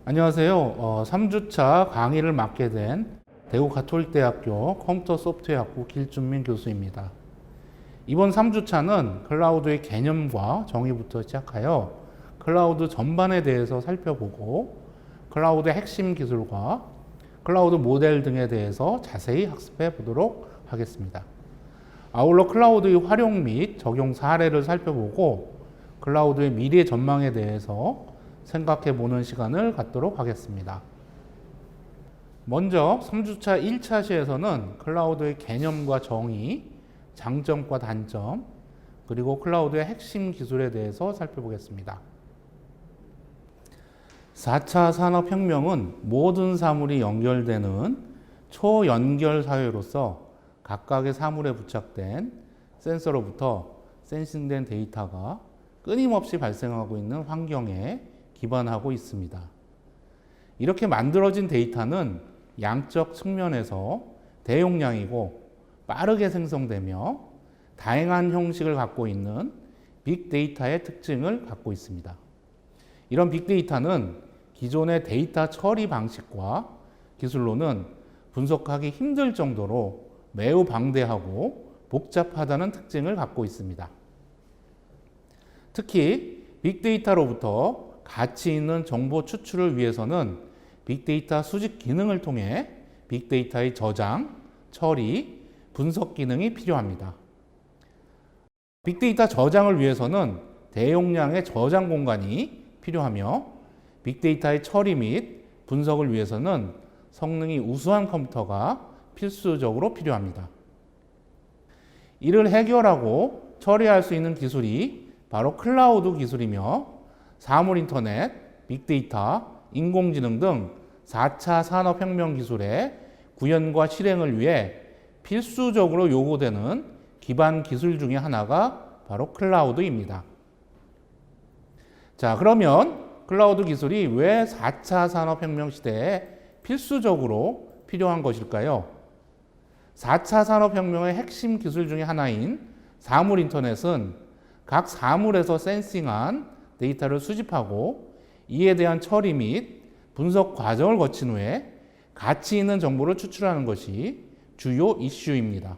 안녕하세요. 3주차 강의를 맡게 된 대구 가톨릭대학교 컴퓨터 소프트웨어학부 길준민 교수입니다. 이번 3주차는 클라우드의 개념과 정의부터 시작하여 클라우드 전반에 대해서 살펴보고 클라우드의 핵심 기술과 클라우드 모델 등에 대해서 자세히 학습해 보도록 하겠습니다. 아울러 클라우드의 활용 및 적용 사례를 살펴보고 클라우드의 미래 전망에 대해서 생각해 보는 시간을 갖도록 하겠습니다. 먼저 3주차 1차 시에서는 클라우드의 개념과 정의, 장점과 단점, 그리고 클라우드의 핵심 기술에 대해서 살펴보겠습니다. 4차 산업혁명은 모든 사물이 연결되는 초연결 사회로서 각각의 사물에 부착된 센서로부터 센싱된 데이터가 끊임없이 발생하고 있는 환경에 기반하고 있습니다. 이렇게 만들어진 데이터는 양적 측면에서 대용량이고 빠르게 생성되며 다양한 형식을 갖고 있는 빅데이터의 특징을 갖고 있습니다. 이런 빅데이터는 기존의 데이터 처리 방식과 기술로는 분석하기 힘들 정도로 매우 방대하고 복잡하다는 특징을 갖고 있습니다. 특히 빅데이터로부터 가치 있는 정보 추출을 위해서는 빅데이터 수집 기능을 통해 빅데이터의 저장, 처리, 분석 기능이 필요합니다. 빅데이터 저장을 위해서는 대용량의 저장 공간이 필요하며 빅데이터의 처리 및 분석을 위해서는 성능이 우수한 컴퓨터가 필수적으로 필요합니다. 이를 해결하고 처리할 수 있는 기술이 바로 클라우드 기술이며 사물 인터넷, 빅데이터, 인공지능 등 4차 산업혁명 기술의 구현과 실행을 위해 필수적으로 요구되는 기반 기술 중에 하나가 바로 클라우드입니다. 자, 그러면 클라우드 기술이 왜 4차 산업혁명 시대에 필수적으로 필요한 것일까요? 4차 산업혁명의 핵심 기술 중에 하나인 사물 인터넷은 각 사물에서 센싱한 데이터를 수집하고 이에 대한 처리 및 분석 과정을 거친 후에 가치 있는 정보를 추출하는 것이 주요 이슈입니다.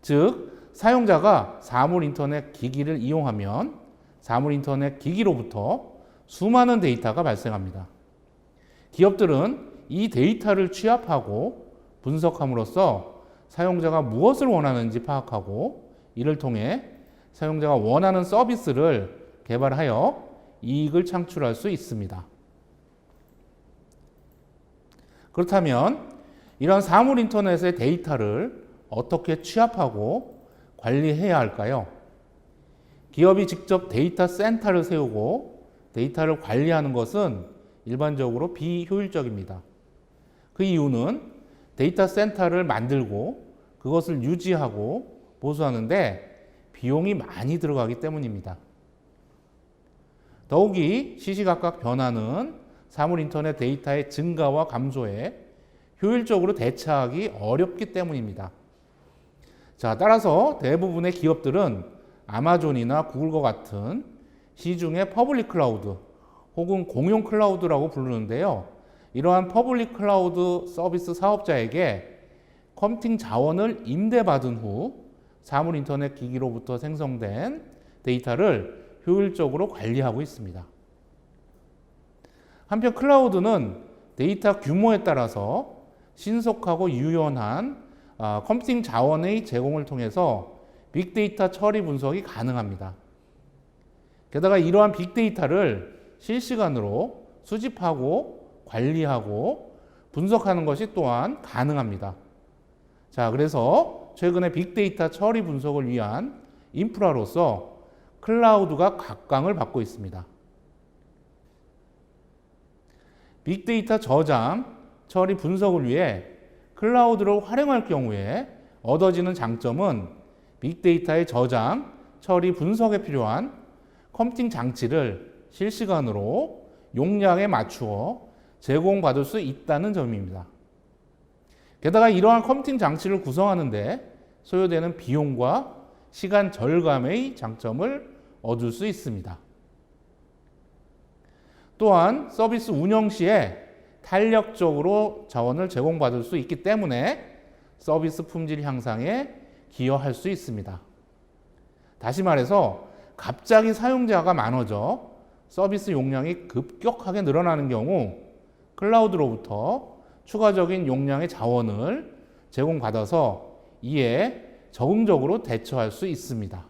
즉, 사용자가 사물 인터넷 기기를 이용하면 사물 인터넷 기기로부터 수많은 데이터가 발생합니다. 기업들은 이 데이터를 취합하고 분석함으로써 사용자가 무엇을 원하는지 파악하고 이를 통해 사용자가 원하는 서비스를 개발하여 이익을 창출할 수 있습니다. 그렇다면 이런 사물 인터넷의 데이터를 어떻게 취합하고 관리해야 할까요? 기업이 직접 데이터 센터를 세우고 데이터를 관리하는 것은 일반적으로 비효율적입니다. 그 이유는 데이터 센터를 만들고 그것을 유지하고 보수하는데 비용이 많이 들어가기 때문입니다. 더욱이 시시각각 변하는 사물 인터넷 데이터의 증가와 감소에 효율적으로 대처하기 어렵기 때문입니다. 자, 따라서 대부분의 기업들은 아마존이나 구글과 같은 시중의 퍼블릭 클라우드 혹은 공용 클라우드라고 부르는데요. 이러한 퍼블릭 클라우드 서비스 사업자에게 컴퓨팅 자원을 임대받은 후 사물 인터넷 기기로부터 생성된 데이터를 효율적으로 관리하고 있습니다. 한편 클라우드는 데이터 규모에 따라서 신속하고 유연한 컴퓨팅 자원의 제공을 통해서 빅데이터 처리 분석이 가능합니다. 게다가 이러한 빅데이터를 실시간으로 수집하고 관리하고 분석하는 것이 또한 가능합니다. 자, 그래서 최근에 빅데이터 처리 분석을 위한 인프라로서 클라우드가 각광을 받고 있습니다. 빅데이터 저장, 처리 분석을 위해 클라우드를 활용할 경우에 얻어지는 장점은 빅데이터의 저장, 처리 분석에 필요한 컴퓨팅 장치를 실시간으로 용량에 맞추어 제공받을 수 있다는 점입니다. 게다가 이러한 컴퓨팅 장치를 구성하는데 소요되는 비용과 시간 절감의 장점을 얻을 수 있습니다. 또한 서비스 운영 시에 탄력적으로 자원을 제공받을 수 있기 때문에 서비스 품질 향상에 기여할 수 있습니다. 다시 말해서 갑자기 사용자가 많아져 서비스 용량이 급격하게 늘어나는 경우 클라우드로부터 추가적인 용량의 자원을 제공받아서 이에 적응적으로 대처할 수 있습니다.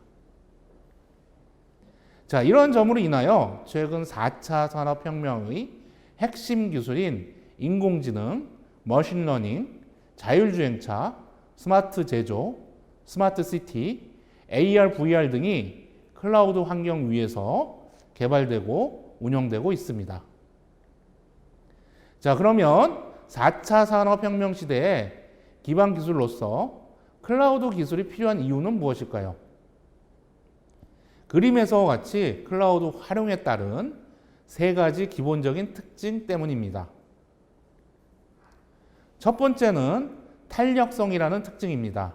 자, 이런 점으로 인하여 최근 4차 산업혁명의 핵심 기술인 인공지능, 머신러닝, 자율주행차, 스마트 제조, 스마트 시티, AR, VR 등이 클라우드 환경 위에서 개발되고 운영되고 있습니다. 자, 그러면 4차 산업혁명 시대의 기반 기술로서 클라우드 기술이 필요한 이유는 무엇일까요? 그림에서와 같이 클라우드 활용에 따른 세 가지 기본적인 특징 때문입니다. 첫 번째는 탄력성이라는 특징입니다.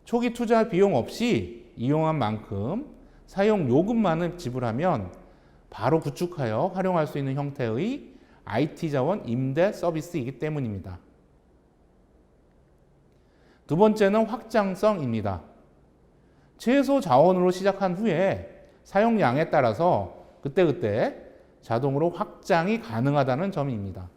초기 투자 비용 없이 이용한 만큼 사용 요금만을 지불하면 바로 구축하여 활용할 수 있는 형태의 IT 자원 임대 서비스이기 때문입니다. 두 번째는 확장성입니다. 최소 자원으로 시작한 후에 사용량에 따라서 그때그때 자동으로 확장이 가능하다는 점입니다.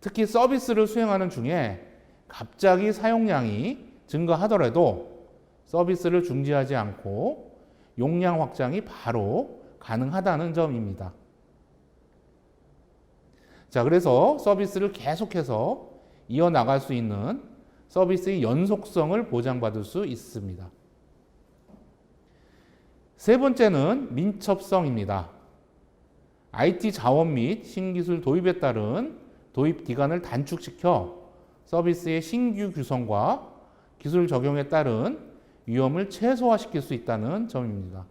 특히 서비스를 수행하는 중에 갑자기 사용량이 증가하더라도 서비스를 중지하지 않고 용량 확장이 바로 가능하다는 점입니다. 자, 그래서 서비스를 계속해서 이어나갈 수 있는 서비스의 연속성을 보장받을 수 있습니다. 세 번째는 민첩성입니다. IT 자원 및 신기술 도입에 따른 도입 기간을 단축시켜 서비스의 신규 규성과 기술 적용에 따른 위험을 최소화시킬 수 있다는 점입니다.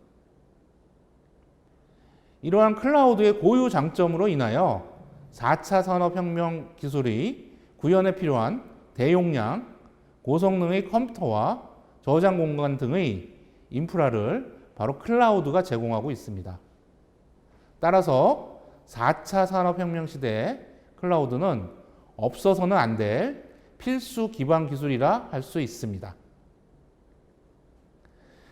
이러한 클라우드의 고유 장점으로 인하여 4차 산업혁명 기술이 구현에 필요한 대용량, 고성능의 컴퓨터와 저장 공간 등의 인프라를 바로 클라우드가 제공하고 있습니다. 따라서 4차 산업혁명 시대에 클라우드는 없어서는 안 될 필수 기반 기술이라 할 수 있습니다.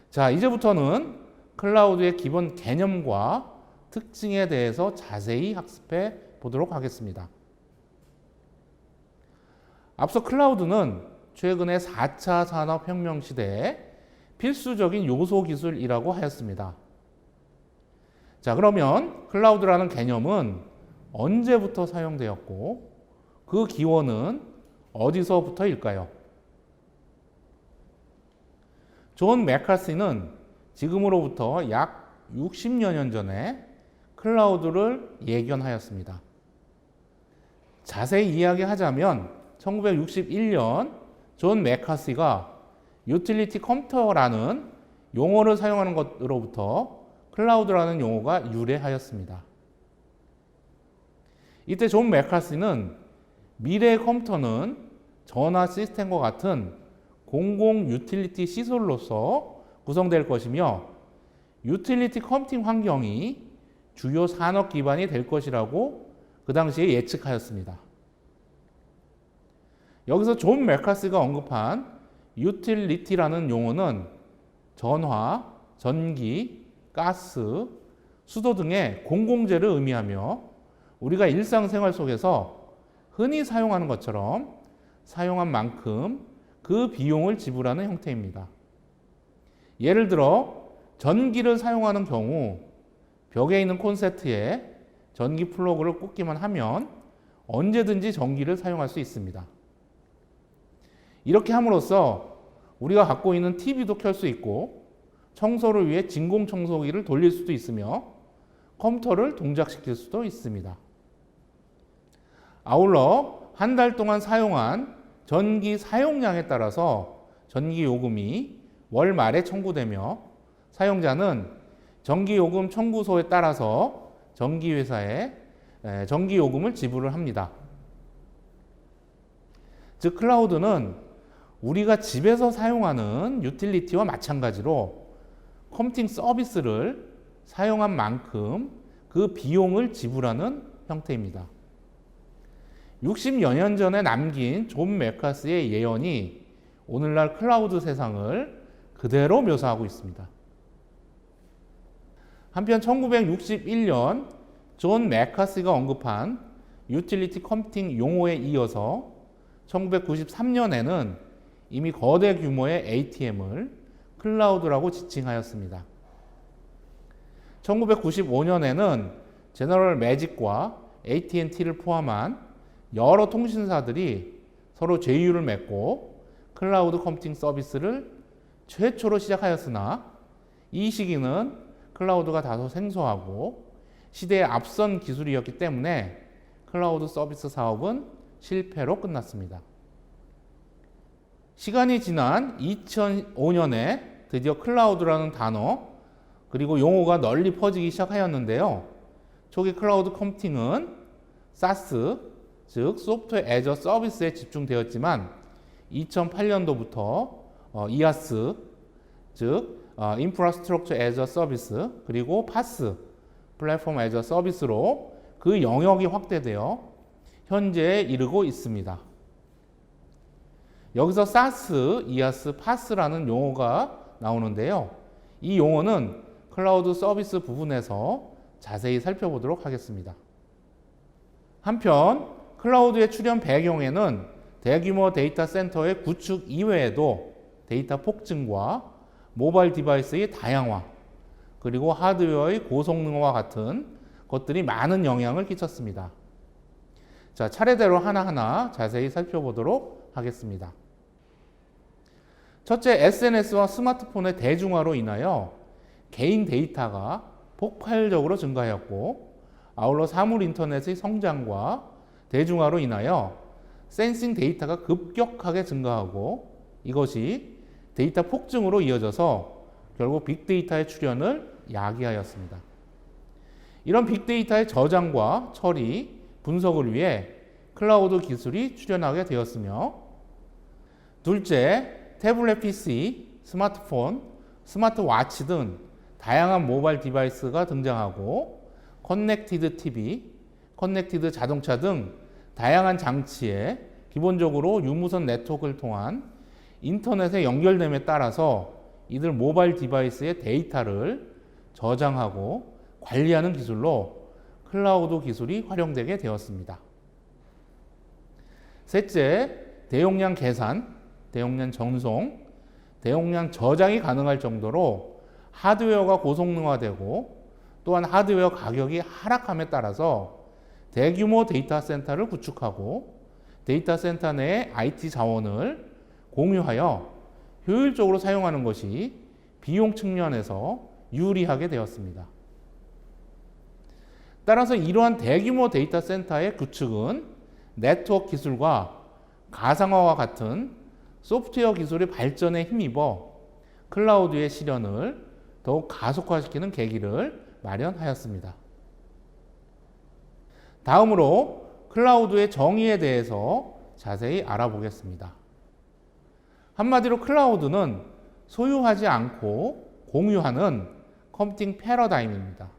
자, 이제부터는 클라우드의 기본 개념과 특징에 대해서 자세히 학습해 보도록 하겠습니다. 앞서 클라우드는 최근의 4차 산업혁명 시대에 필수적인 요소 기술이라고 하였습니다. 자, 그러면 클라우드라는 개념은 언제부터 사용되었고 그 기원은 어디서부터일까요? 존 맥카시는 지금으로부터 약 60여 년 전에 클라우드를 예견하였습니다. 자세히 이야기하자면 1961년 존 맥카시가 유틸리티 컴퓨터라는 용어를 사용하는 것으로부터 클라우드라는 용어가 유래하였습니다. 이때 존 맥카시는 미래의 컴퓨터는 전화 시스템과 같은 공공 유틸리티 시설로서 구성될 것이며 유틸리티 컴퓨팅 환경이 주요 산업 기반이 될 것이라고 그 당시에 예측하였습니다. 여기서 존 맥카시가 언급한 유틸리티라는 용어는 전화, 전기, 가스, 수도 등의 공공재를 의미하며 우리가 일상생활 속에서 흔히 사용하는 것처럼 사용한 만큼 그 비용을 지불하는 형태입니다. 예를 들어 전기를 사용하는 경우 벽에 있는 콘센트에 전기 플러그를 꽂기만 하면 언제든지 전기를 사용할 수 있습니다. 이렇게 함으로써 우리가 갖고 있는 TV도 켤 수 있고 청소를 위해 진공 청소기를 돌릴 수도 있으며 컴퓨터를 동작시킬 수도 있습니다. 아울러 한 달 동안 사용한 전기 사용량에 따라서 전기 요금이 월 말에 청구되며 사용자는 전기 요금 청구소에 따라서 전기회사에 전기 요금을 지불을 합니다. 즉 클라우드는 우리가 집에서 사용하는 유틸리티와 마찬가지로 컴퓨팅 서비스를 사용한 만큼 그 비용을 지불하는 형태입니다. 60여 년 전에 남긴 존 맥카스의 예언이 오늘날 클라우드 세상을 그대로 묘사하고 있습니다. 한편 1961년 존 맥카시가 언급한 유틸리티 컴퓨팅 용어에 이어서 1993년에는 이미 거대 규모의 ATM을 클라우드라고 지칭하였습니다. 1995년에는 제너럴 매직과 AT&T를 포함한 여러 통신사들이 서로 제휴를 맺고 클라우드 컴퓨팅 서비스를 최초로 시작하였으나 이 시기는 클라우드가 다소 생소하고 시대에 앞선 기술이었기 때문에 클라우드 서비스 사업은 실패로 끝났습니다. 시간이 지난 2005년에 드디어 클라우드라는 단어 그리고 용어가 널리 퍼지기 시작하였는데요. 초기 클라우드 컴퓨팅은 SaaS, 즉 소프트웨어 애저 서비스에 집중되었지만 2008년도부터 IaaS, 즉 인프라스트럭처 애저 서비스 그리고 PaaS, 플랫폼 애저 서비스로 그 영역이 확대되어 현재에 이르고 있습니다. 여기서 SaaS, IaaS, PaaS라는 용어가 나오는데요. 이 용어는 클라우드 서비스 부분에서 자세히 살펴보도록 하겠습니다. 한편 클라우드의 출현 배경에는 대규모 데이터 센터의 구축 이외에도 데이터 폭증과 모바일 디바이스의 다양화 그리고 하드웨어의 고성능화와 같은 것들이 많은 영향을 끼쳤습니다. 자, 차례대로 하나하나 자세히 살펴보도록 하겠습니다. 첫째, SNS와 스마트폰의 대중화로 인하여 개인 데이터가 폭발적으로 증가하였고 아울러 사물 인터넷의 성장과 대중화로 인하여 센싱 데이터가 급격하게 증가하고 이것이 데이터 폭증으로 이어져서 결국 빅데이터의 출현을 야기하였습니다. 이런 빅데이터의 저장과 처리, 분석을 위해 클라우드 기술이 출현하게 되었으며 둘째, 태블릿 PC, 스마트폰, 스마트워치 등 다양한 모바일 디바이스가 등장하고 커넥티드 TV, 커넥티드 자동차 등 다양한 장치에 기본적으로 유무선 네트워크를 통한 인터넷에 연결됨에 따라서 이들 모바일 디바이스의 데이터를 저장하고 관리하는 기술로 클라우드 기술이 활용되게 되었습니다. 셋째, 대용량 계산, 대용량 전송, 대용량 저장이 가능할 정도로 하드웨어가 고성능화되고 또한 하드웨어 가격이 하락함에 따라서 대규모 데이터 센터를 구축하고 데이터 센터 내의 IT 자원을 공유하여 효율적으로 사용하는 것이 비용 측면에서 유리하게 되었습니다. 따라서 이러한 대규모 데이터 센터의 구축은 네트워크 기술과 가상화와 같은 소프트웨어 기술의 발전에 힘입어 클라우드의 실현을 더욱 가속화시키는 계기를 마련하였습니다. 다음으로 클라우드의 정의에 대해서 자세히 알아보겠습니다. 한마디로 클라우드는 소유하지 않고 공유하는 컴퓨팅 패러다임입니다.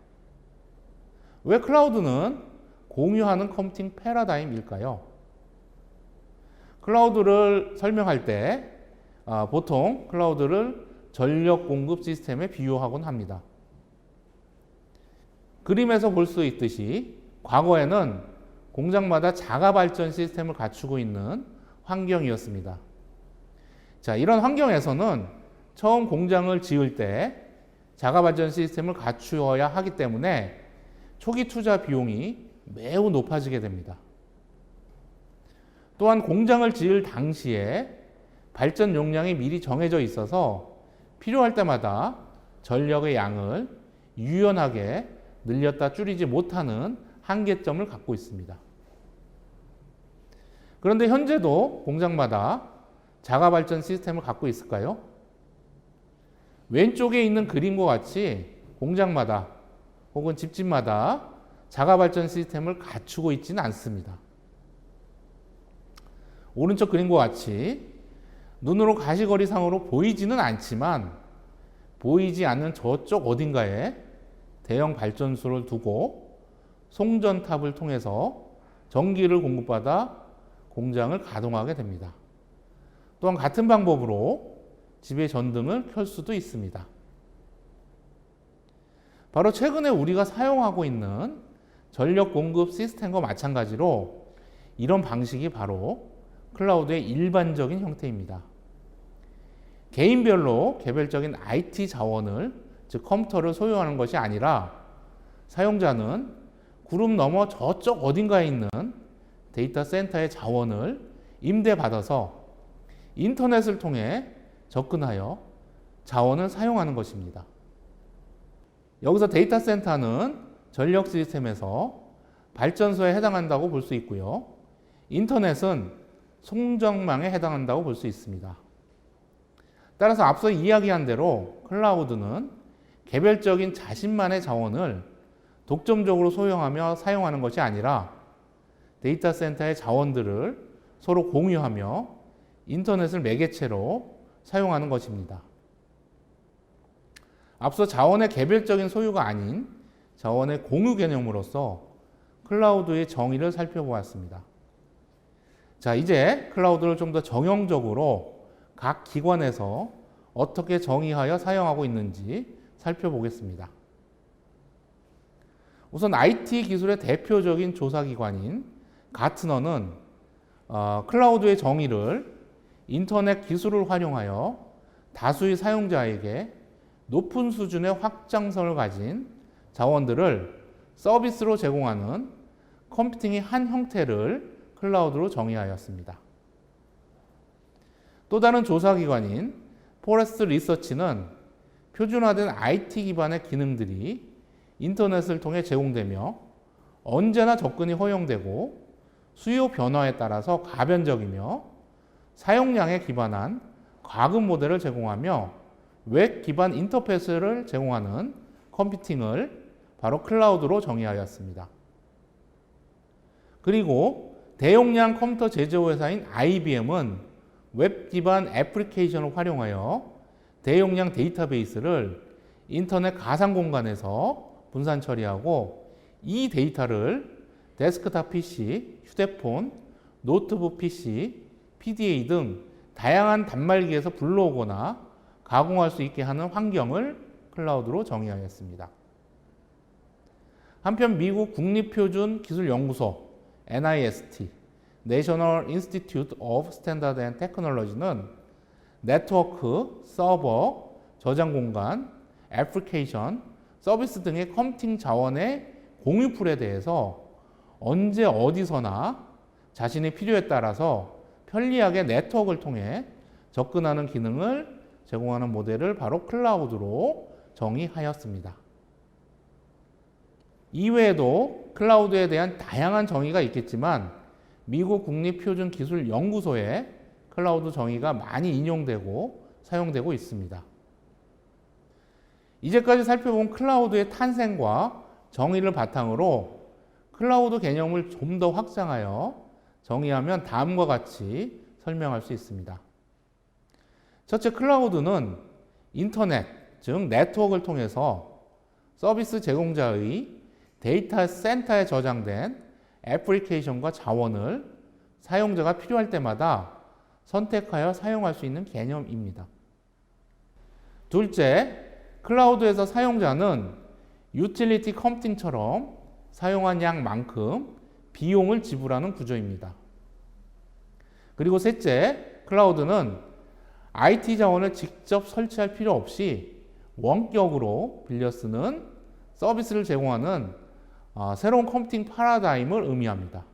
왜 클라우드는 공유하는 컴퓨팅 패러다임일까요? 클라우드를 설명할 때 보통 클라우드를 전력 공급 시스템에 비유하곤 합니다. 그림에서 볼 수 있듯이 과거에는 공장마다 자가 발전 시스템을 갖추고 있는 환경이었습니다. 자, 이런 환경에서는 처음 공장을 지을 때 자가 발전 시스템을 갖추어야 하기 때문에 초기 투자 비용이 매우 높아지게 됩니다. 또한 공장을 지을 당시에 발전 용량이 미리 정해져 있어서 필요할 때마다 전력의 양을 유연하게 늘렸다 줄이지 못하는 한계점을 갖고 있습니다. 그런데 현재도 공장마다 자가 발전 시스템을 갖고 있을까요? 왼쪽에 있는 그림과 같이 공장마다 혹은 집집마다 자가 발전 시스템을 갖추고 있지는 않습니다. 오른쪽 그림과 같이 눈으로 가시거리상으로 보이지는 않지만 보이지 않는 저쪽 어딘가에 대형 발전소를 두고 송전탑을 통해서 전기를 공급받아 공장을 가동하게 됩니다. 또한 같은 방법으로 집의 전등을 켤 수도 있습니다. 바로 최근에 우리가 사용하고 있는 전력 공급 시스템과 마찬가지로 이런 방식이 바로 클라우드의 일반적인 형태입니다. 개인별로 개별적인 IT 자원을, 즉 컴퓨터를 소유하는 것이 아니라 사용자는 구름 너머 저쪽 어딘가에 있는 데이터 센터의 자원을 임대받아서 인터넷을 통해 접근하여 자원을 사용하는 것입니다. 여기서 데이터 센터는 전력 시스템에서 발전소에 해당한다고 볼 수 있고요. 인터넷은 송전망에 해당한다고 볼 수 있습니다. 따라서 앞서 이야기한 대로 클라우드는 개별적인 자신만의 자원을 독점적으로 소유하며 사용하는 것이 아니라 데이터 센터의 자원들을 서로 공유하며 인터넷을 매개체로 사용하는 것입니다. 앞서 자원의 개별적인 소유가 아닌 자원의 공유 개념으로서 클라우드의 정의를 살펴보았습니다. 자, 이제 클라우드를 좀 더 정형적으로 각 기관에서 어떻게 정의하여 사용하고 있는지 살펴보겠습니다. 우선 IT 기술의 대표적인 조사기관인 가트너는 클라우드의 정의를 인터넷 기술을 활용하여 다수의 사용자에게 높은 수준의 확장성을 가진 자원들을 서비스로 제공하는 컴퓨팅의 한 형태를 클라우드로 정의하였습니다. 또 다른 조사기관인 포레스트 리서치는 표준화된 IT 기반의 기능들이 인터넷을 통해 제공되며 언제나 접근이 허용되고 수요 변화에 따라서 가변적이며 사용량에 기반한 과금 모델을 제공하며 웹 기반 인터페이스를 제공하는 컴퓨팅을 바로 클라우드로 정의하였습니다. 그리고 대용량 컴퓨터 제조회사인 IBM은 웹 기반 애플리케이션을 활용하여 대용량 데이터베이스를 인터넷 가상 공간에서 분산 처리하고 이 데이터를 데스크탑 PC, 휴대폰, 노트북 PC, PDA 등 다양한 단말기에서 불러오거나 가공할 수 있게 하는 환경을 클라우드로 정의하였습니다. 한편 미국 국립표준기술연구소 NIST, National Institute of Standard and Technology는 네트워크, 서버, 저장 공간, 애플리케이션, 서비스 등의 컴퓨팅 자원의 공유풀에 대해서 언제 어디서나 자신의 필요에 따라서 편리하게 네트워크를 통해 접근하는 기능을 제공하는 모델을 바로 클라우드로 정의하였습니다. 이외에도 클라우드에 대한 다양한 정의가 있겠지만 미국 국립표준기술연구소의 클라우드 정의가 많이 인용되고 사용되고 있습니다. 이제까지 살펴본 클라우드의 탄생과 정의를 바탕으로 클라우드 개념을 좀 더 확장하여 정의하면 다음과 같이 설명할 수 있습니다. 첫째, 클라우드는 인터넷, 즉 네트워크를 통해서 서비스 제공자의 데이터 센터에 저장된 애플리케이션과 자원을 사용자가 필요할 때마다 선택하여 사용할 수 있는 개념입니다. 둘째, 클라우드에서 사용자는 유틸리티 컴퓨팅처럼 사용한 양만큼 비용을 지불하는 구조입니다. 그리고 셋째, 클라우드는 IT 자원을 직접 설치할 필요 없이 원격으로 빌려 쓰는 서비스를 제공하는 새로운 컴퓨팅 파라다임을 의미합니다.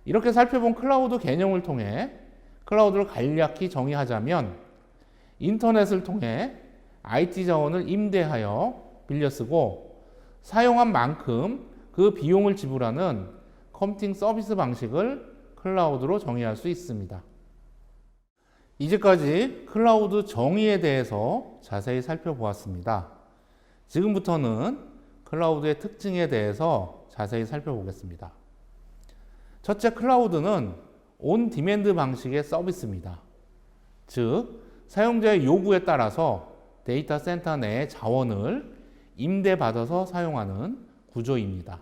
이렇게 살펴본 클라우드 개념을 통해 클라우드를 간략히 정의하자면 인터넷을 통해 IT 자원을 임대하여 빌려 쓰고 사용한 만큼 그 비용을 지불하는 컴퓨팅 서비스 방식을 클라우드로 정의할 수 있습니다. 이제까지 클라우드 정의에 대해서 자세히 살펴보았습니다. 지금부터는 클라우드의 특징에 대해서 자세히 살펴보겠습니다. 첫째, 클라우드는 온 디맨드 방식의 서비스입니다. 즉, 사용자의 요구에 따라서 데이터 센터 내 자원을 임대받아서 사용하는 구조입니다.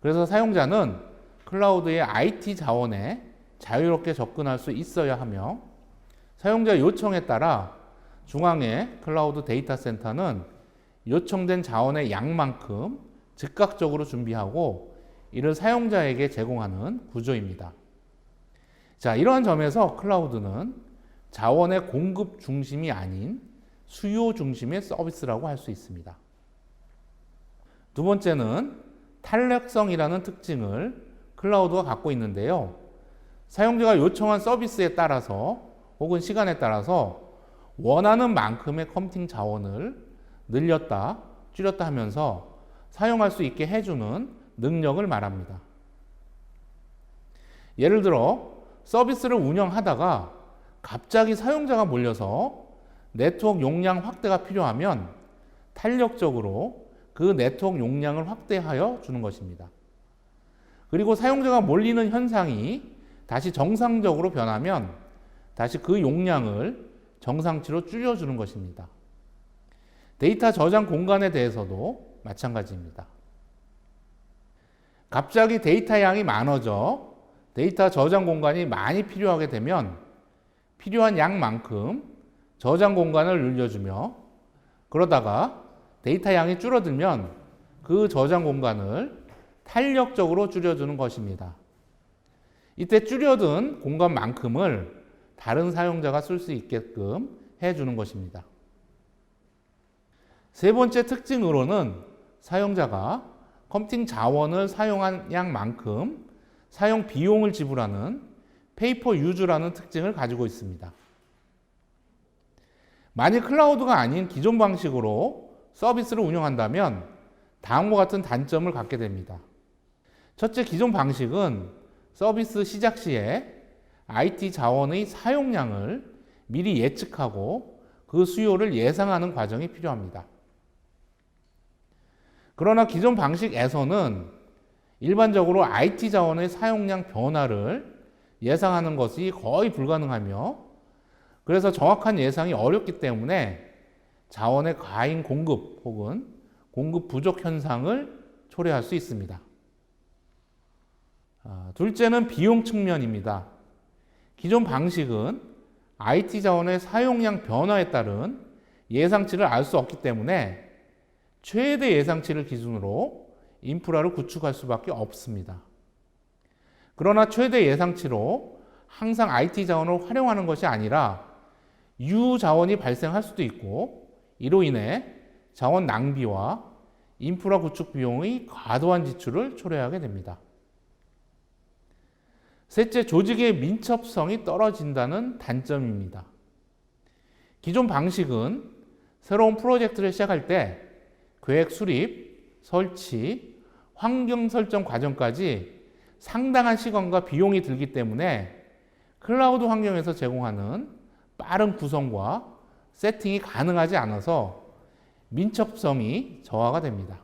그래서 사용자는 클라우드의 IT 자원에 자유롭게 접근할 수 있어야 하며 사용자 요청에 따라 중앙의 클라우드 데이터 센터는 요청된 자원의 양만큼 즉각적으로 준비하고 이를 사용자에게 제공하는 구조입니다. 자, 이러한 점에서 클라우드는 자원의 공급 중심이 아닌 수요 중심의 서비스라고 할 수 있습니다. 두 번째는 탄력성이라는 특징을 클라우드가 갖고 있는데요. 사용자가 요청한 서비스에 따라서 혹은 시간에 따라서 원하는 만큼의 컴퓨팅 자원을 늘렸다, 줄였다 하면서 사용할 수 있게 해주는 능력을 말합니다. 예를 들어 서비스를 운영하다가 갑자기 사용자가 몰려서 네트워크 용량 확대가 필요하면 탄력적으로 그 네트워크 용량을 확대하여 주는 것입니다. 그리고 사용자가 몰리는 현상이 다시 정상적으로 변하면 다시 그 용량을 정상치로 줄여주는 것입니다. 데이터 저장 공간에 대해서도 마찬가지입니다. 갑자기 데이터 양이 많아져 데이터 저장 공간이 많이 필요하게 되면 필요한 양만큼 저장 공간을 늘려주며 그러다가 데이터 양이 줄어들면 그 저장 공간을 탄력적으로 줄여주는 것입니다. 이때 줄여든 공간만큼을 다른 사용자가 쓸 수 있게끔 해주는 것입니다. 세 번째 특징으로는 사용자가 컴퓨팅 자원을 사용한 양만큼 사용 비용을 지불하는 페이퍼 유즈라는 특징을 가지고 있습니다. 만약 클라우드가 아닌 기존 방식으로 서비스를 운영한다면 다음과 같은 단점을 갖게 됩니다. 첫째, 기존 방식은 서비스 시작 시에 IT 자원의 사용량을 미리 예측하고 그 수요를 예상하는 과정이 필요합니다. 그러나 기존 방식에서는 일반적으로 IT 자원의 사용량 변화를 예상하는 것이 거의 불가능하며 그래서 정확한 예상이 어렵기 때문에 자원의 과잉 공급 혹은 공급 부족 현상을 초래할 수 있습니다. 둘째는 비용 측면입니다. 기존 방식은 IT 자원의 사용량 변화에 따른 예상치를 알 수 없기 때문에 최대 예상치를 기준으로 인프라를 구축할 수밖에 없습니다. 그러나 최대 예상치로 항상 IT 자원을 활용하는 것이 아니라 유자원이 발생할 수도 있고 이로 인해 자원 낭비와 인프라 구축 비용의 과도한 지출을 초래하게 됩니다. 셋째, 조직의 민첩성이 떨어진다는 단점입니다. 기존 방식은 새로운 프로젝트를 시작할 때 계획 수립, 설치, 환경 설정 과정까지 상당한 시간과 비용이 들기 때문에 클라우드 환경에서 제공하는 빠른 구성과 세팅이 가능하지 않아서 민첩성이 저하가 됩니다.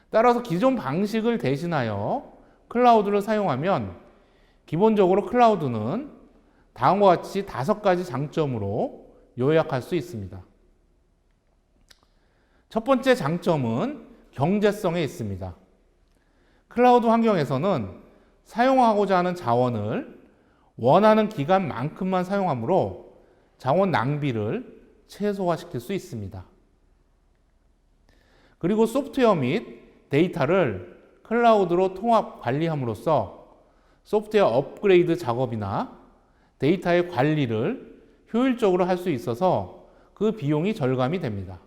따라서 기존 방식을 대신하여 클라우드를 사용하면 기본적으로 클라우드는 다음과 같이 5가지 장점으로 요약할 수 있습니다. 첫 번째 장점은 경제성에 있습니다. 클라우드 환경에서는 사용하고자 하는 자원을 원하는 기간만큼만 사용하므로 자원 낭비를 최소화시킬 수 있습니다. 그리고 소프트웨어 및 데이터를 클라우드로 통합 관리함으로써 소프트웨어 업그레이드 작업이나 데이터의 관리를 효율적으로 할 수 있어서 그 비용이 절감이 됩니다.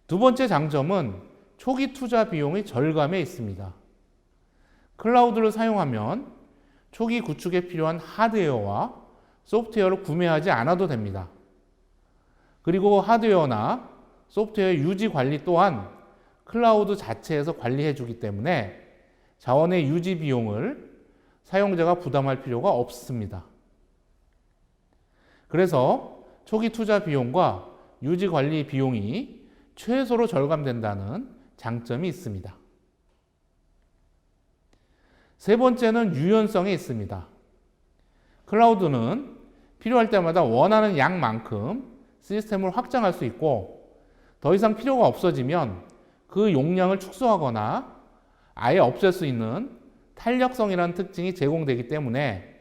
두 번째 장점은 초기 투자 비용의 절감에 있습니다. 클라우드를 사용하면 초기 구축에 필요한 하드웨어와 소프트웨어를 구매하지 않아도 됩니다. 그리고 하드웨어나 소프트웨어 유지 관리 또한 클라우드 자체에서 관리해 주기 때문에 자원의 유지 비용을 사용자가 부담할 필요가 없습니다. 그래서 초기 투자 비용과 유지 관리 비용이 최소로 절감된다는 장점이 있습니다. 세 번째는 유연성에 있습니다. 클라우드는 필요할 때마다 원하는 양만큼 시스템을 확장할 수 있고 더 이상 필요가 없어지면 그 용량을 축소하거나 아예 없앨 수 있는 탄력성이라는 특징이 제공되기 때문에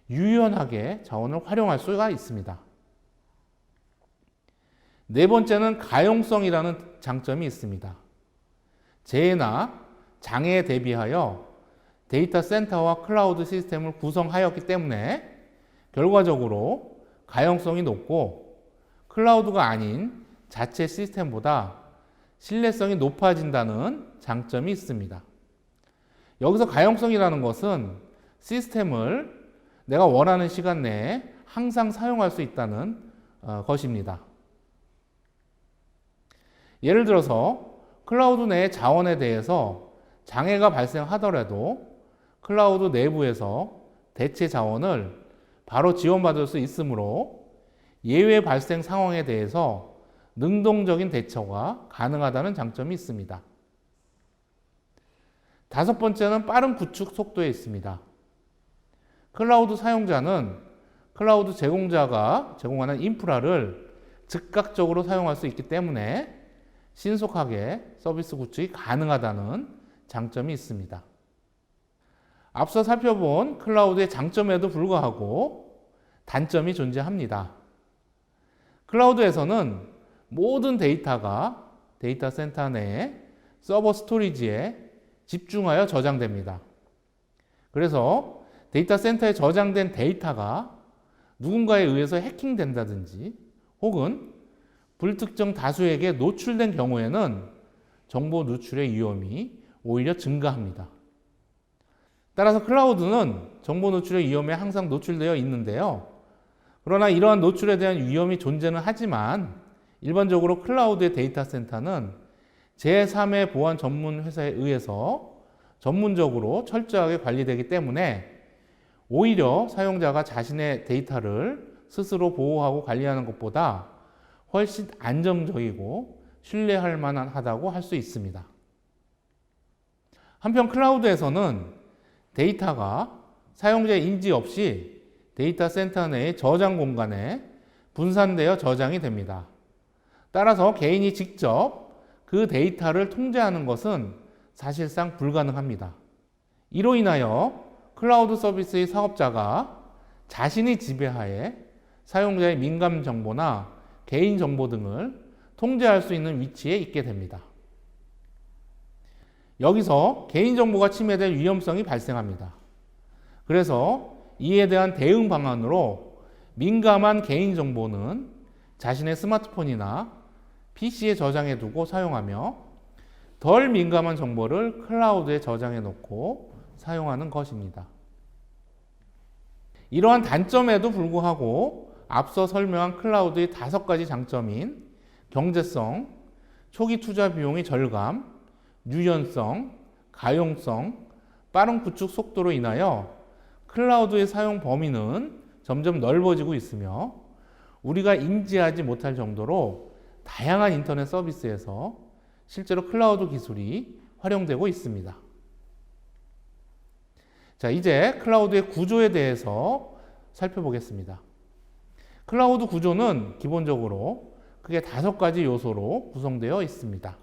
유연하게 자원을 활용할 수가 있습니다. 네 번째는 가용성이라는 장점이 있습니다. 재해나 장애에 대비하여 데이터 센터와 클라우드 시스템을 구성하였기 때문에 결과적으로 가용성이 높고 클라우드가 아닌 자체 시스템보다 신뢰성이 높아진다는 장점이 있습니다. 여기서 가용성이라는 것은 시스템을 내가 원하는 시간 내에 항상 사용할 수 있다는 것입니다. 예를 들어서 클라우드 내의 자원에 대해서 장애가 발생하더라도 클라우드 내부에서 대체 자원을 바로 지원받을 수 있으므로 예외 발생 상황에 대해서 능동적인 대처가 가능하다는 장점이 있습니다. 다섯 번째는 빠른 구축 속도에 있습니다. 클라우드 사용자는 클라우드 제공자가 제공하는 인프라를 즉각적으로 사용할 수 있기 때문에 신속하게 서비스 구축이 가능하다는 장점이 있습니다. 앞서 살펴본 클라우드의 장점에도 불구하고 단점이 존재합니다. 클라우드에서는 모든 데이터가 데이터 센터 내에 서버 스토리지에 집중하여 저장됩니다. 그래서 데이터 센터에 저장된 데이터가 누군가에 의해서 해킹된다든지 혹은 불특정 다수에게 노출된 경우에는 정보 누출의 위험이 오히려 증가합니다. 따라서 클라우드는 정보 노출의 위험에 항상 노출되어 있는데요. 그러나 이러한 노출에 대한 위험이 존재는 하지만 일반적으로 클라우드의 데이터 센터는 제3의 보안 전문 회사에 의해서 전문적으로 철저하게 관리되기 때문에 오히려 사용자가 자신의 데이터를 스스로 보호하고 관리하는 것보다 훨씬 안정적이고 신뢰할 만하다고 할 수 있습니다. 한편 클라우드에서는 데이터가 사용자의 인지 없이 데이터 센터 내의 저장 공간에 분산되어 저장이 됩니다. 따라서 개인이 직접 그 데이터를 통제하는 것은 사실상 불가능합니다. 이로 인하여 클라우드 서비스의 사업자가 자신의 지배하에 사용자의 민감 정보나 개인 정보 등을 통제할 수 있는 위치에 있게 됩니다. 여기서 개인정보가 침해될 위험성이 발생합니다. 그래서 이에 대한 대응 방안으로 민감한 개인정보는 자신의 스마트폰이나 PC에 저장해 두고 사용하며 덜 민감한 정보를 클라우드에 저장해 놓고 사용하는 것입니다. 이러한 단점에도 불구하고 앞서 설명한 클라우드의 5가지 장점인 경제성, 초기 투자 비용의 절감, 유연성, 가용성, 빠른 구축 속도로 인하여 클라우드의 사용 범위는 점점 넓어지고 있으며 우리가 인지하지 못할 정도로 다양한 인터넷 서비스에서 실제로 클라우드 기술이 활용되고 있습니다. 자, 이제 클라우드의 구조에 대해서 살펴보겠습니다. 클라우드 구조는 기본적으로 크게 5가지 요소로 구성되어 있습니다.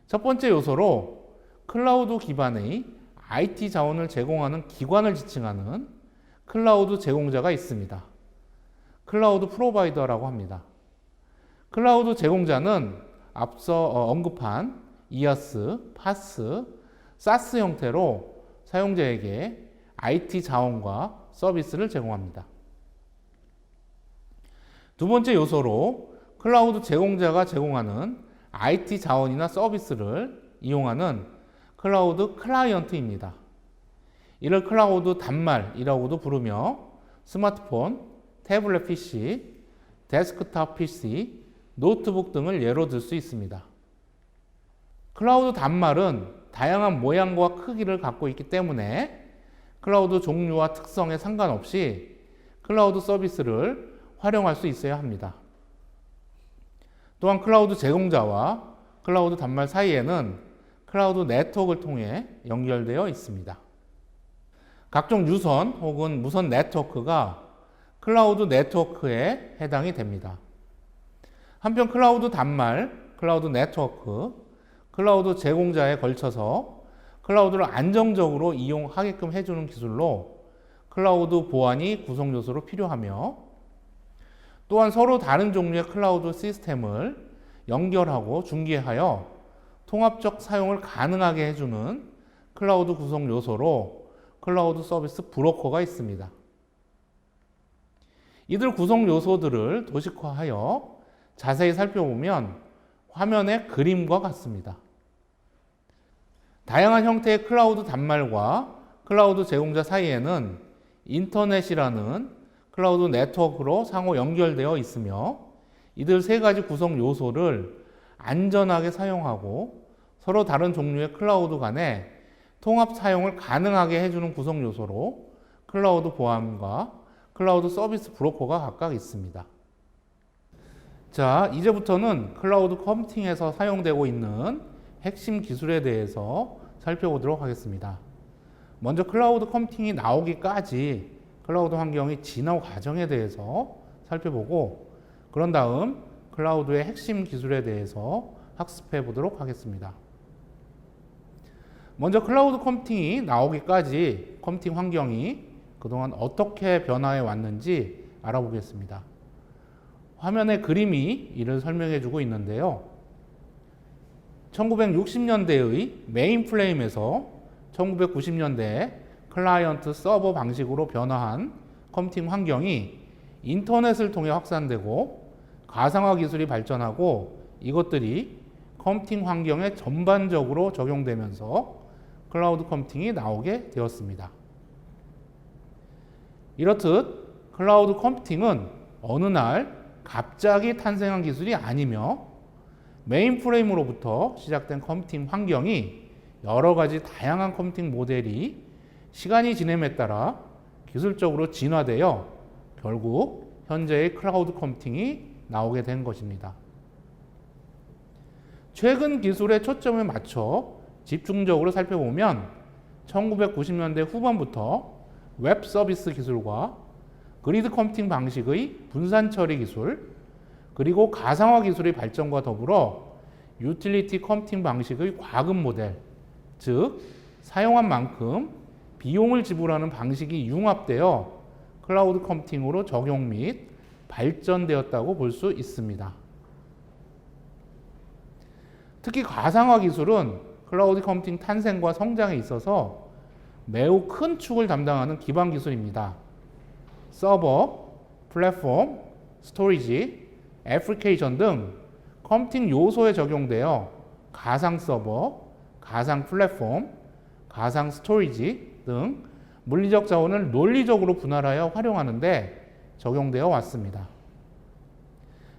첫 번째 요소로 클라우드 기반의 IT 자원을 제공하는 기관을 지칭하는 클라우드 제공자가 있습니다. 클라우드 프로바이더라고 합니다. 클라우드 제공자는 앞서 언급한 IaaS, PaaS, SaaS 형태로 사용자에게 IT 자원과 서비스를 제공합니다. 두 번째 요소로 클라우드 제공자가 제공하는 IT 자원이나 서비스를 이용하는 클라우드 클라이언트입니다. 이를 클라우드 단말이라고도 부르며 스마트폰, 태블릿 PC, 데스크탑 PC, 노트북 등을 예로 들 수 있습니다. 클라우드 단말은 다양한 모양과 크기를 갖고 있기 때문에 클라우드 종류와 특성에 상관없이 클라우드 서비스를 활용할 수 있어야 합니다. 또한 클라우드 제공자와 클라우드 단말 사이에는 클라우드 네트워크를 통해 연결되어 있습니다. 각종 유선 혹은 무선 네트워크가 클라우드 네트워크에 해당이 됩니다. 한편 클라우드 단말, 클라우드 네트워크, 클라우드 제공자에 걸쳐서 클라우드를 안정적으로 이용하게끔 해주는 기술로 클라우드 보안이 구성 요소로 필요하며, 또한 서로 다른 종류의 클라우드 시스템을 연결하고 중개하여 통합적 사용을 가능하게 해주는 클라우드 구성 요소로 클라우드 서비스 브로커가 있습니다. 이들 구성 요소들을 도식화하여 자세히 살펴보면 화면의 그림과 같습니다. 다양한 형태의 클라우드 단말과 클라우드 제공자 사이에는 인터넷이라는 클라우드 네트워크로 상호 연결되어 있으며, 이들 세 가지 구성 요소를 안전하게 사용하고 서로 다른 종류의 클라우드 간에 통합 사용을 가능하게 해주는 구성 요소로 클라우드 보안과 클라우드 서비스 브로커가 각각 있습니다. 자, 이제부터는 클라우드 컴퓨팅에서 사용되고 있는 핵심 기술에 대해서 살펴보도록 하겠습니다. 먼저 클라우드 컴퓨팅이 나오기까지 클라우드 환경이 진화 과정에 대해서 살펴보고, 그런 다음 클라우드의 핵심 기술에 대해서 학습해 보도록 하겠습니다. 먼저 클라우드 컴퓨팅이 나오기까지 컴퓨팅 환경이 그동안 어떻게 변화해 왔는지 알아보겠습니다. 화면의 그림이 이를 설명해 주고 있는데요. 1960년대의 메인 프레임에서 1990년대 클라이언트 서버 방식으로 변화한 컴퓨팅 환경이 인터넷을 통해 확산되고 가상화 기술이 발전하고, 이것들이 컴퓨팅 환경에 전반적으로 적용되면서 클라우드 컴퓨팅이 나오게 되었습니다. 이렇듯 클라우드 컴퓨팅은 어느 날 갑자기 탄생한 기술이 아니며, 메인 프레임으로부터 시작된 컴퓨팅 환경이 여러 가지 다양한 컴퓨팅 모델이 시간이 지남에 따라 기술적으로 진화되어 결국 현재의 클라우드 컴퓨팅이 나오게 된 것입니다. 최근 기술에 초점을 맞춰 집중적으로 살펴보면 1990년대 후반부터 웹 서비스 기술과 그리드 컴퓨팅 방식의 분산 처리 기술, 그리고 가상화 기술의 발전과 더불어 유틸리티 컴퓨팅 방식의 과금 모델, 즉 사용한 만큼 비용을 지불하는 방식이 융합되어 클라우드 컴퓨팅으로 적용 및 발전되었다고 볼 수 있습니다. 특히 가상화 기술은 클라우드 컴퓨팅 탄생과 성장에 있어서 매우 큰 축을 담당하는 기반 기술입니다. 서버, 플랫폼, 스토리지, 애플리케이션 등 컴퓨팅 요소에 적용되어 가상 서버, 가상 플랫폼, 가상 스토리지 등 물리적 자원을 논리적으로 분할하여 활용하는 데 적용되어 왔습니다.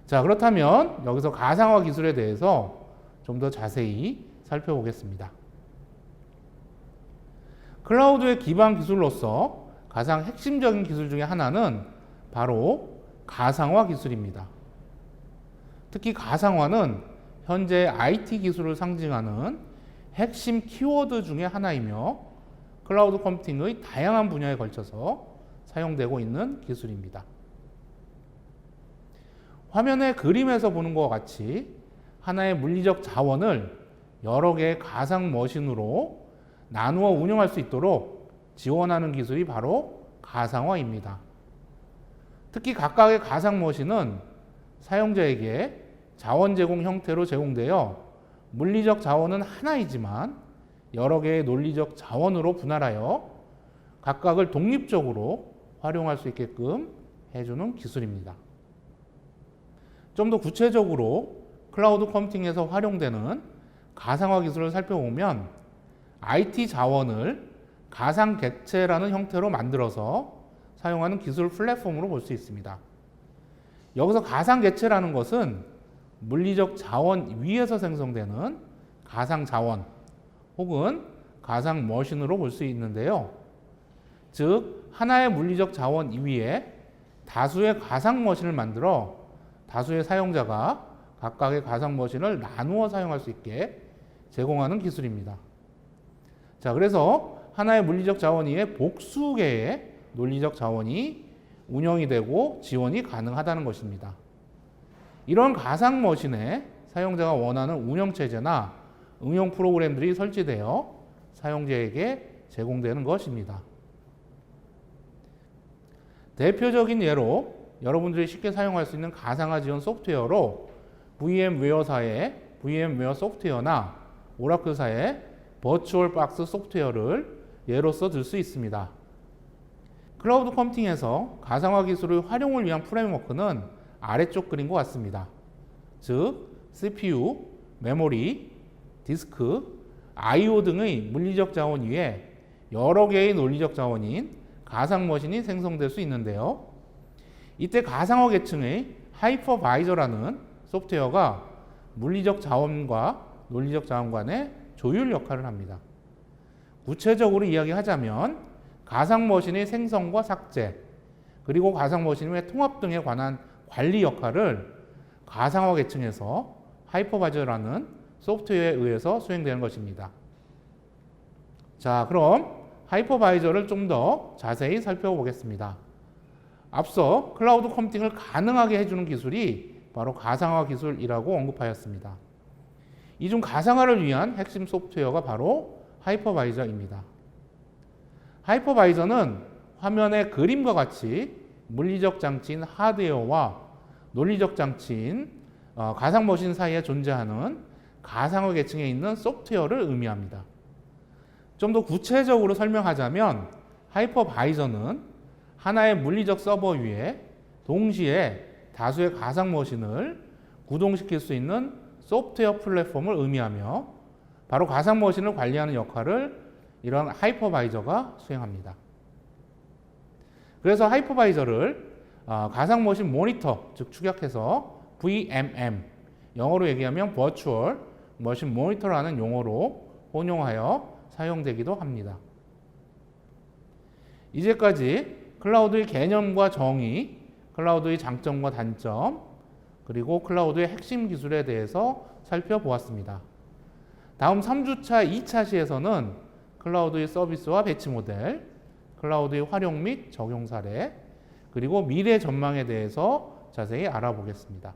자, 그렇다면 여기서 가상화 기술에 대해서 좀 더 자세히 살펴보겠습니다. 클라우드의 기반 기술로서 가장 핵심적인 기술 중에 하나는 바로 가상화 기술입니다. 특히 가상화는 현재 IT 기술을 상징하는 핵심 키워드 중에 하나이며, 클라우드 컴퓨팅의 다양한 분야에 걸쳐서 사용되고 있는 기술입니다. 화면의 그림에서 보는 것과 같이 하나의 물리적 자원을 여러 개의 가상 머신으로 나누어 운영할 수 있도록 지원하는 기술이 바로 가상화입니다. 특히 각각의 가상 머신은 사용자에게 자원 제공 형태로 제공되어 물리적 자원은 하나이지만 여러 개의 논리적 자원으로 분할하여 각각을 독립적으로 활용할 수 있게끔 해주는 기술입니다. 좀 더 구체적으로 클라우드 컴퓨팅에서 활용되는 가상화 기술을 살펴보면 IT 자원을 가상 객체라는 형태로 만들어서 사용하는 기술 플랫폼으로 볼 수 있습니다. 여기서 가상 객체라는 것은 물리적 자원 위에서 생성되는 가상 자원 혹은 가상 머신으로 볼 수 있는데요. 즉 하나의 물리적 자원 위에 다수의 가상 머신을 만들어 다수의 사용자가 각각의 가상 머신을 나누어 사용할 수 있게 제공하는 기술입니다. 자, 그래서 하나의 물리적 자원 이외에 복수 개의 논리적 자원이 운영이 되고 지원이 가능하다는 것입니다. 이런 가상 머신에 사용자가 원하는 운영체제나 응용 프로그램들이 설치되어 사용자에게 제공되는 것입니다. 대표적인 예로 여러분들이 쉽게 사용할 수 있는 가상화 지원 소프트웨어로 VM웨어사의 VM웨어 소프트웨어나 오라클사의 버추얼 박스 소프트웨어를 예로서 들 수 있습니다. 클라우드 컴퓨팅에서 가상화 기술의 활용을 위한 프레임워크는 아래쪽 그림과 같습니다. 즉, CPU, 메모리, 디스크, I/O 등의 물리적 자원 위에 여러 개의 논리적 자원인 가상 머신이 생성될 수 있는데요. 이때 가상화 계층의 하이퍼바이저라는 소프트웨어가 물리적 자원과 논리적 자원 간의 조율 역할을 합니다. 구체적으로 이야기하자면 가상 머신의 생성과 삭제, 그리고 가상 머신의 통합 등에 관한 관리 역할을 가상화 계층에서 하이퍼바이저라는 소프트웨어에 의해서 수행되는 것입니다. 자, 그럼 하이퍼바이저를 좀 더 자세히 살펴보겠습니다. 앞서 클라우드 컴퓨팅을 가능하게 해주는 기술이 바로 가상화 기술이라고 언급하였습니다. 이 중 가상화를 위한 핵심 소프트웨어가 바로 하이퍼바이저입니다. 하이퍼바이저는 화면의 그림과 같이 물리적 장치인 하드웨어와 논리적 장치인 가상 머신 사이에 존재하는 가상화 계층에 있는 소프트웨어를 의미합니다. 좀 더 구체적으로 설명하자면 하이퍼바이저는 하나의 물리적 서버 위에 동시에 다수의 가상 머신을 구동시킬 수 있는 소프트웨어 플랫폼을 의미하며 바로 가상 머신을 관리하는 역할을 이런 하이퍼바이저가 수행합니다. 그래서 하이퍼바이저를 가상 머신 모니터, 즉 축약해서 VMM, 영어로 얘기하면 Virtual Machine Monitor라는 용어로 혼용하여 사용되기도 합니다. 이제까지 클라우드의 개념과 정의, 클라우드의 장점과 단점, 그리고 클라우드의 핵심 기술에 대해서 살펴보았습니다. 다음 3주차 2차 시에서는 클라우드의 서비스와 배치 모델, 클라우드의 활용 및 적용 사례, 그리고 미래 전망에 대해서 자세히 알아보겠습니다.